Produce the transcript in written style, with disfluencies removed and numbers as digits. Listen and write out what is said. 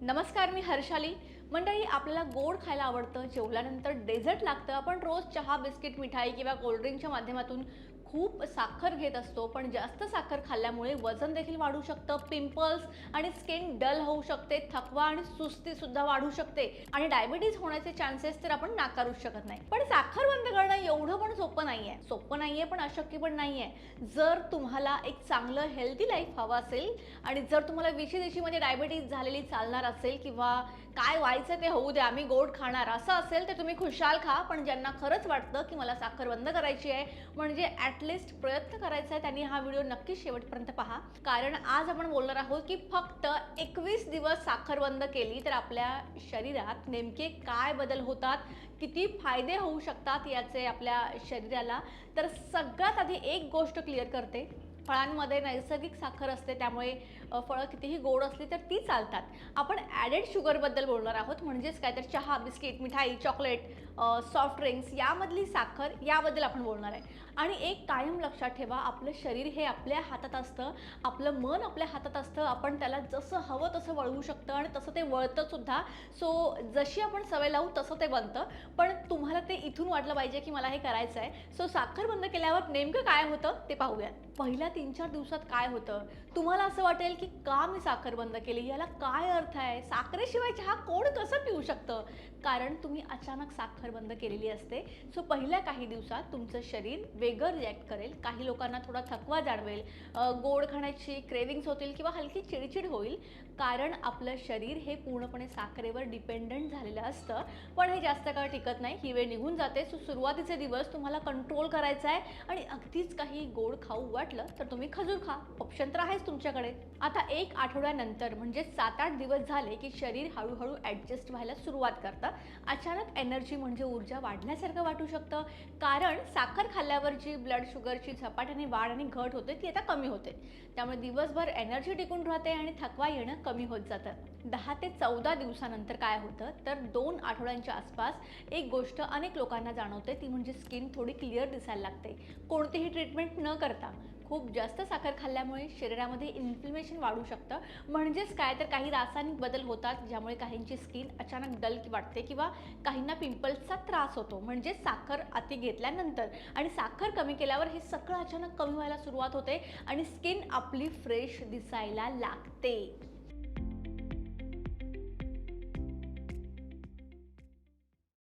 नमस्कार, मी हर्षाली. मंडळी, आपल्याला गोड खायला आवडतं, जेवल्यानंतर डेझर्ट लागतं. आपण रोज चहा, बिस्किट, मिठाई किंवा कोल्ड्रिंकच्या माध्यमातून खूप साखर घेत असतो. पण जास्त साखर खाल्ल्यामुळे वजन देखील वाढू शकतं, पिंपल्स आणि स्किन डल होऊ शकते, थकवा आणि सुस्तीसुद्धा वाढू शकते आणि डायबिटीज होण्याचे चान्सेस तर आपण नाकारूच शकत नाही. पण साखर बंद करणं एवढं पण सोपं नाहीये, पण अशक्य पण नाहीये. जर तुम्हाला एक चांगलं हेल्दी लाईफ हवं असेल आणि जर तुम्हाला विशी-दिशीमध्ये डायबिटीज झालेली चालणार असेल किंवा काय व्हायचं ते होऊ द्या, आम्ही गोड खाणार असं असेल तर तुम्ही खुशाल खा. पण ज्यांना खरंच वाटतं की मला साखर बंद करायची आहे, म्हणजे ॲटलिस्ट प्रयत्न करायचा आहे, त्यांनी हा व्हिडिओ नक्की शेवटपर्यंत पहा. कारण आज आपण बोलणार आहोत की फक्त 21 दिवस साखर बंद केली तर आपल्या शरीरात नेमके काय बदल होतात, किती फायदे होऊ शकतात याचे आपल्या शरीराला. तर सगळ्यात आधी एक गोष्ट क्लिअर करते. फळांमध्ये नैसर्गिक साखर असते, त्यामुळे फळं कितीही गोड असली तर ती चालतात. आपण ॲडेड शुगरबद्दल बोलणार आहोत, म्हणजेच काय तर चहा, बिस्किट, मिठाई, चॉकलेट, सॉफ्ट ड्रिंक्स यामधली साखर याबद्दल आपण बोलणार आहे. आणि एक कायम लक्षात ठेवा, आपलं शरीर हे आपल्या हातात असतं, आपलं मन आपल्या हातात असतं. आपण त्याला जसं हवं तसं वळवू शकतं आणि तसं ते वळतं सुद्धा. सो जशी आपण सवय लावू तसं ते बनतं. पण तुम्हाला ते इथून वाटलं पाहिजे की मला हे करायचं आहे. सो साखर बंद केल्यावर नेमकं काय होतं ते पाहूयात. पहिल्या 3-4 दिवसात काय होतं, तुम्हाला असं वाटेल की का मी साखर बंद केली, याला काय अर्थ आहे, साखरेशिवाय चहा कोण कसं पिऊ शकतं. कारण तुम्ही अचानक साखर बंद केलेली असते. सो पहिल्या काही दिवसात तुमचं शरीर वेगळं रिॲक्ट करेल. काही लोकांना थोडा थकवा जाणवेल, गोड खाण्याची क्रेविंग्स होतील किंवा हलकी चिडचिड होईल. कारण आपलं शरीर हे पूर्णपणे साखरेवर डिपेंडंट झालेलं असतं. पण हे जास्त काळ टिकत नाही, ही वेळ निघून जाते. सो सुरुवातीचे दिवस तुम्हाला कंट्रोल करायचा आहे आणि अगदीच काही गोड खाऊ वाटलं तर तुम्ही खजूर खा, ऑप्शन तर आहेच तुमच्याकडे. आता एक आठवड्यानंतर म्हणजे 7-8 दिवस झाले की शरीर हळूहळू ॲडजस्ट व्हायला सुरुवात करतं. अचानक एनर्जी म्हणजे ऊर्जा वाढल्यासारखं वाटू शकतं. कारण साखर खाल्ल्यावर जी ब्लड शुगरची झपाट्याने वाढ आणि घट होते ती आता कमी होते. त्यामुळे दिवसभर एनर्जी टिकून राहते आणि थकवा येणं कमी होत जातं. 10 ते 14 दिवसानंतर काय होतं तर 2 आठवड्यांच्या आसपास एक गोष्ट अनेक लोकांना जाणवते, ती म्हणजे स्किन थोडी क्लिअर दिसायला लागते. कोणतीही ट्रीटमेंट न करता. खूप जास्त साखर खाल्ल्यामुळे शरीरामध्ये इन्फ्लेमेशन वाढू शकतं. म्हणजेच काय तर काही रासायनिक बदल होतात, ज्यामुळे काहींची स्किन अचानक डल वाटते किंवा काहींना पिंपल्सचा त्रास होतो. म्हणजे साखर अति घेतल्यानंतर आणि साखर कमी केल्यावर हे सगळं अचानक कमी व्हायला सुरुवात होते आणि स्किन आपली फ्रेश दिसायला लागते.